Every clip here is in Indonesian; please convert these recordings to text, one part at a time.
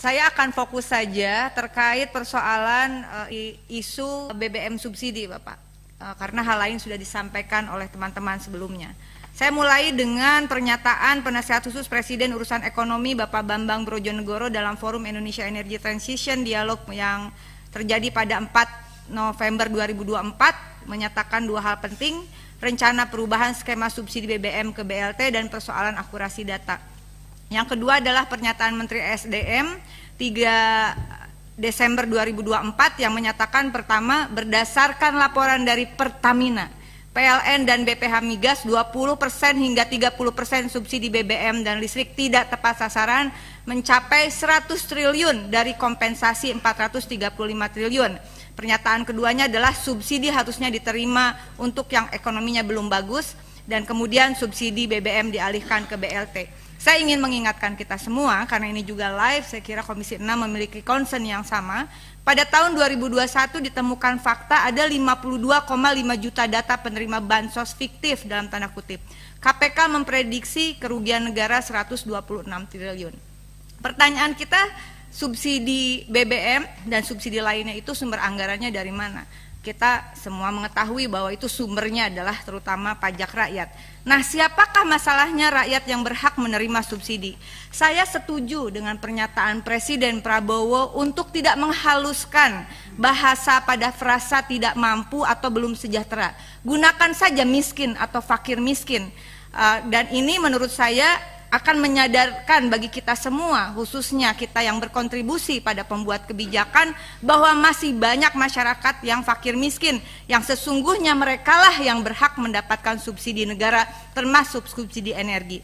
Saya akan fokus saja terkait persoalan isu BBM subsidi, Bapak, karena hal lain sudah disampaikan oleh teman-teman sebelumnya. Saya mulai dengan pernyataan Penasihat Khusus Presiden Urusan Ekonomi Bapak Bambang Brojonegoro dalam Forum Indonesia Energy Transition Dialog yang terjadi pada 4 November 2024, menyatakan dua hal penting: rencana perubahan skema subsidi BBM ke BLT dan persoalan akurasi data. Yang kedua adalah pernyataan Menteri SDM 3 Desember 2024 yang menyatakan, pertama, berdasarkan laporan dari Pertamina, PLN dan BPH Migas, 20% hingga 30% subsidi BBM dan listrik tidak tepat sasaran mencapai 100 triliun dari kompensasi 435 triliun. Pernyataan keduanya adalah subsidi harusnya diterima untuk yang ekonominya belum bagus, dan kemudian subsidi BBM dialihkan ke BLT. Saya ingin mengingatkan kita semua, karena ini juga live, saya kira Komisi 6 memiliki concern yang sama. Pada tahun 2021 ditemukan fakta ada 52,5 juta data penerima bansos fiktif dalam tanda kutip. KPK memprediksi kerugian negara 126 triliun. Pertanyaan kita, subsidi BBM dan subsidi lainnya itu sumber anggarannya dari mana? Kita semua mengetahui bahwa itu sumbernya adalah terutama pajak rakyat. Nah, siapakah masalahnya rakyat yang berhak menerima subsidi? Saya setuju dengan pernyataan Presiden Prabowo untuk tidak menghaluskan bahasa pada frasa tidak mampu atau belum sejahtera. Gunakan saja miskin atau fakir miskin. Dan ini menurut saya akan menyadarkan bagi kita semua, khususnya kita yang berkontribusi pada pembuat kebijakan, bahwa masih banyak masyarakat yang fakir miskin, yang sesungguhnya merekalah yang berhak mendapatkan subsidi negara, termasuk subsidi energi.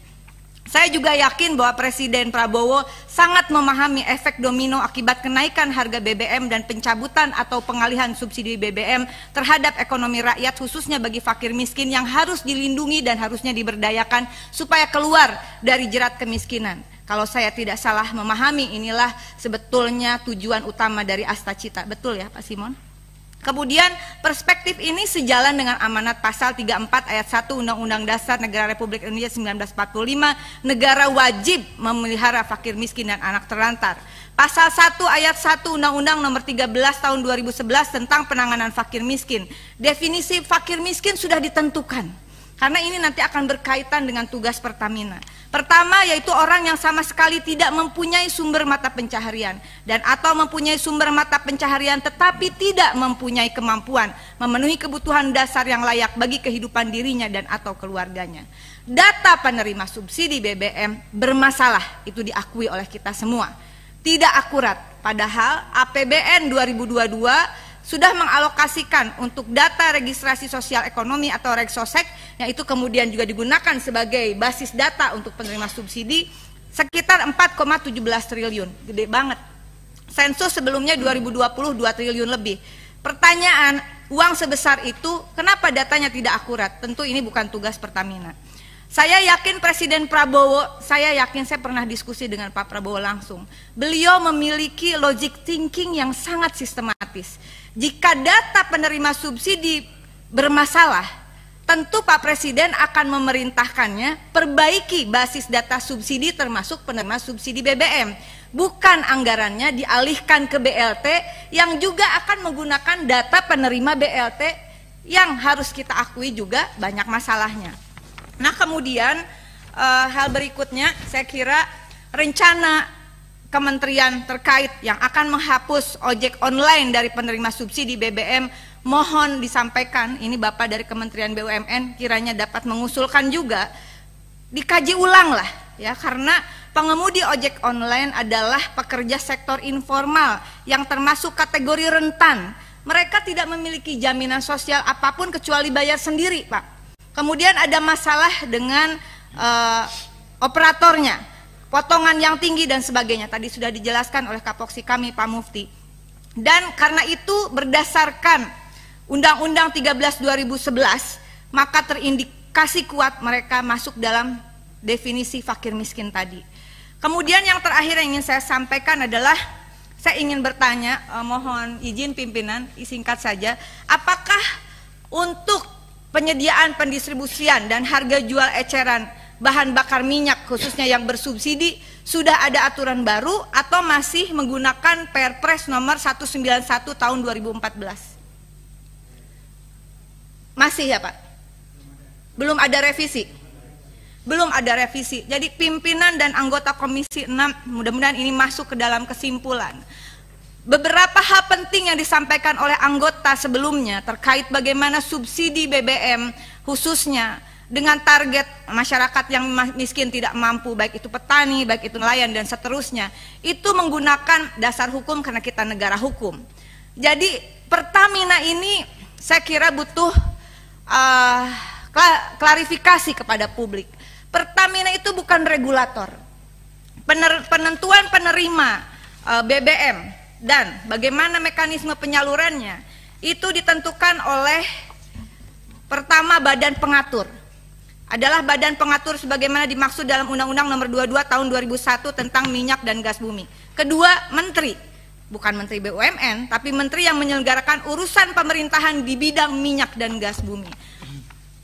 Saya juga yakin bahwa Presiden Prabowo sangat memahami efek domino akibat kenaikan harga BBM dan pencabutan atau pengalihan subsidi BBM terhadap ekonomi rakyat, khususnya bagi fakir miskin yang harus dilindungi dan harusnya diberdayakan supaya keluar dari jerat kemiskinan. Kalau saya tidak salah memahami, inilah sebetulnya tujuan utama dari Astacita. Betul ya Pak Simon? Kemudian perspektif ini sejalan dengan amanat pasal 34 ayat 1 Undang-Undang Dasar Negara Republik Indonesia 1945, negara wajib memelihara fakir miskin dan anak terlantar. Pasal 1 ayat 1 Undang-Undang nomor 13 tahun 2011 tentang penanganan fakir miskin. Definisi fakir miskin sudah ditentukan, karena ini nanti akan berkaitan dengan tugas Pertamina. Pertama, yaitu orang yang sama sekali tidak mempunyai sumber mata pencaharian dan atau mempunyai sumber mata pencaharian tetapi tidak mempunyai kemampuan memenuhi kebutuhan dasar yang layak bagi kehidupan dirinya dan atau keluarganya. Data penerima subsidi BBM bermasalah, itu diakui oleh kita semua. Tidak akurat, padahal APBN 2022 sudah mengalokasikan untuk data registrasi sosial ekonomi atau Regsosek, yang itu kemudian juga digunakan sebagai basis data untuk penerima subsidi, sekitar 4,17 triliun, gede banget. Sensus sebelumnya 2020 2 triliun lebih. Pertanyaan, uang sebesar itu kenapa datanya tidak akurat? Tentu ini bukan tugas Pertamina. Saya yakin Presiden Prabowo, saya pernah diskusi dengan Pak Prabowo langsung. Beliau memiliki logic thinking yang sangat sistematis. Jika data penerima subsidi bermasalah, tentu Pak Presiden akan memerintahkannya perbaiki basis data subsidi termasuk penerima subsidi BBM. Bukan anggarannya dialihkan ke BLT yang juga akan menggunakan data penerima BLT yang harus kita akui juga banyak masalahnya. Nah, kemudian hal berikutnya, saya kira rencana kementerian terkait yang akan menghapus ojek online dari penerima subsidi BBM, mohon disampaikan, ini Bapak dari Kementerian BUMN kiranya dapat mengusulkan juga, dikaji ulang lah ya, karena pengemudi ojek online adalah pekerja sektor informal yang termasuk kategori rentan. Mereka tidak memiliki jaminan sosial apapun kecuali bayar sendiri, Pak. Kemudian ada masalah dengan operatornya, potongan yang tinggi dan sebagainya. Tadi sudah dijelaskan oleh Kapoksi kami Pak Mufti. Dan karena itu berdasarkan Undang-Undang 13 2011, maka terindikasi kuat mereka masuk dalam definisi fakir miskin tadi. Kemudian yang terakhir yang ingin saya sampaikan adalah, saya ingin bertanya, mohon izin pimpinan, singkat saja, apakah untuk penyediaan pendistribusian dan harga jual eceran bahan bakar minyak khususnya yang bersubsidi Sudah ada aturan baru atau masih menggunakan Perpres nomor 191 tahun 2014? Masih ya Pak? Belum ada revisi? Belum ada revisi. Jadi pimpinan dan anggota Komisi 6, mudah-mudahan ini masuk ke dalam kesimpulan. Beberapa hal penting yang disampaikan oleh anggota sebelumnya terkait bagaimana subsidi BBM khususnya dengan target masyarakat yang miskin tidak mampu, baik itu petani, baik itu nelayan dan seterusnya, itu menggunakan dasar hukum karena kita negara hukum. Jadi Pertamina ini saya kira butuh klarifikasi kepada publik. Pertamina itu bukan regulator. Penentuan penerima BBM dan bagaimana mekanisme penyalurannya itu ditentukan oleh pertama badan pengatur. Adalah badan pengatur sebagaimana dimaksud dalam Undang-Undang Nomor 22 Tahun 2001 tentang minyak dan gas bumi. Kedua, menteri. Bukan menteri BUMN, tapi menteri yang menyelenggarakan urusan pemerintahan di bidang minyak dan gas bumi.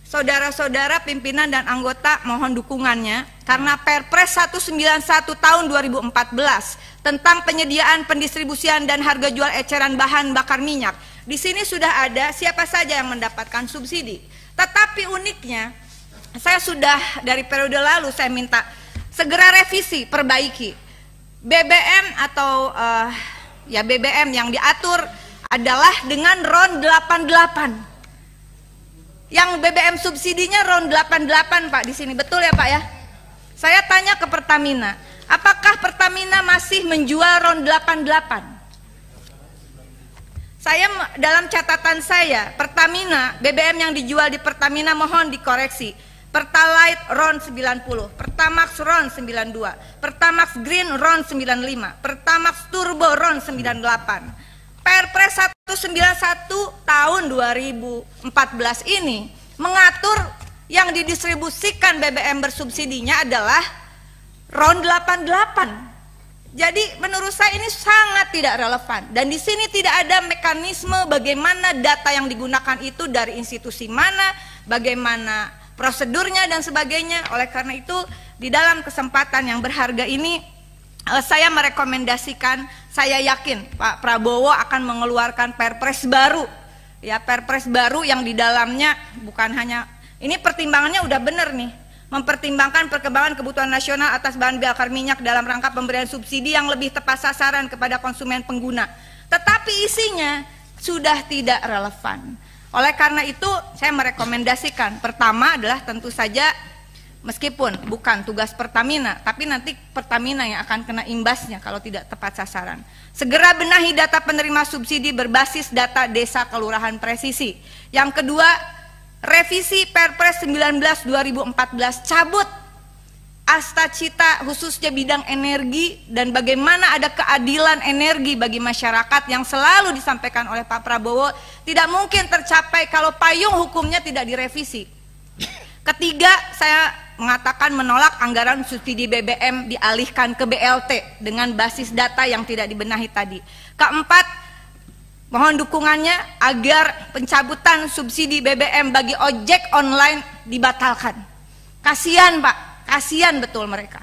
Saudara-saudara pimpinan dan anggota mohon dukungannya karena Perpres 191 tahun 2014 tentang penyediaan, pendistribusian dan harga jual eceran bahan bakar minyak. Di sini sudah ada siapa saja yang mendapatkan subsidi. Tetapi uniknya, saya sudah dari periode lalu saya minta segera revisi, perbaiki. BBM atau BBM yang diatur adalah dengan RON 88. Yang BBM subsidinya RON 88 Pak di sini, betul ya Pak ya? Saya tanya ke Pertamina, apakah Pertamina masih menjual RON 88? Saya dalam catatan saya, Pertamina, BBM yang dijual di Pertamina mohon dikoreksi. Pertalite RON 90, Pertamax RON 92, Pertamax Green RON 95, Pertamax Turbo RON 98. Perpres 191 tahun 2014 ini mengatur yang didistribusikan BBM bersubsidinya adalah RON 88. Jadi menurut saya ini sangat tidak relevan dan di sini tidak ada mekanisme bagaimana data yang digunakan itu dari institusi mana, bagaimana prosedurnya dan sebagainya. Oleh karena itu di dalam kesempatan yang berharga ini saya merekomendasikan, saya yakin Pak Prabowo akan mengeluarkan Perpres baru, ya Perpres baru yang di dalamnya bukan hanya ini pertimbangannya udah bener nih, mempertimbangkan perkembangan kebutuhan nasional atas bahan bakar minyak dalam rangka pemberian subsidi yang lebih tepat sasaran kepada konsumen pengguna. Tetapi isinya sudah tidak relevan. Oleh karena itu saya merekomendasikan pertama adalah tentu saja meskipun bukan tugas Pertamina, tapi nanti Pertamina yang akan kena imbasnya kalau tidak tepat sasaran. Segera benahi data penerima subsidi berbasis data desa kelurahan presisi. Yang kedua, revisi Perpres 19 2014, cabut Astacita khususnya bidang energi dan bagaimana ada keadilan energi bagi masyarakat yang selalu disampaikan oleh Pak Prabowo tidak mungkin tercapai kalau payung hukumnya tidak direvisi. Ketiga, saya mengatakan menolak anggaran subsidi BBM dialihkan ke BLT dengan basis data yang tidak dibenahi tadi. Keempat, mohon dukungannya agar pencabutan subsidi BBM bagi ojek online dibatalkan. Kasihan Pak, kasihan betul mereka.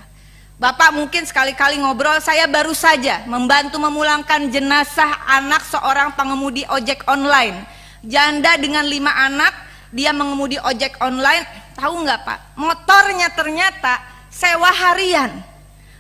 Bapak mungkin sekali-kali ngobrol, saya baru saja membantu memulangkan jenazah anak seorang pengemudi ojek online. Janda dengan 5 anak, dia mengemudi ojek online. Tahu nggak Pak, motornya ternyata sewa harian.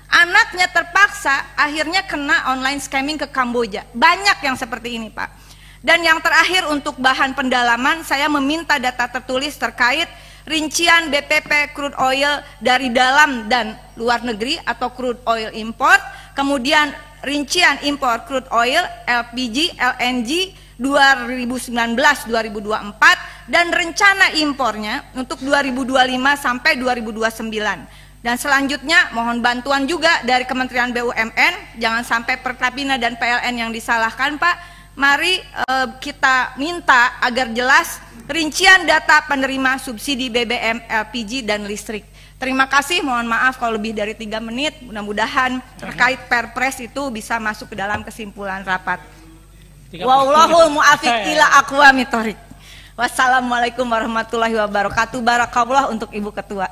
Anaknya terpaksa akhirnya kena online scamming ke Kamboja. Banyak yang seperti ini Pak. Dan yang terakhir untuk bahan pendalaman, saya meminta data tertulis terkait rincian BPP crude oil dari dalam dan luar negeri atau crude oil import, kemudian rincian impor crude oil, LPG, LNG 2019-2024 dan rencana impornya untuk 2025 sampai 2029. Dan selanjutnya mohon bantuan juga dari Kementerian BUMN, jangan sampai Pertamina dan PLN yang disalahkan Pak. Mari kita minta agar jelas rincian data penerima subsidi BBM, LPG dan listrik. Terima kasih, mohon maaf kalau lebih dari 3 menit. Mudah-mudahan terkait Perpres itu bisa masuk ke dalam kesimpulan rapat. Wallahul mu'afiq ila aqwamit thoriq. Wassalamualaikum warahmatullahi wabarakatuh. Barakallah untuk Ibu Ketua.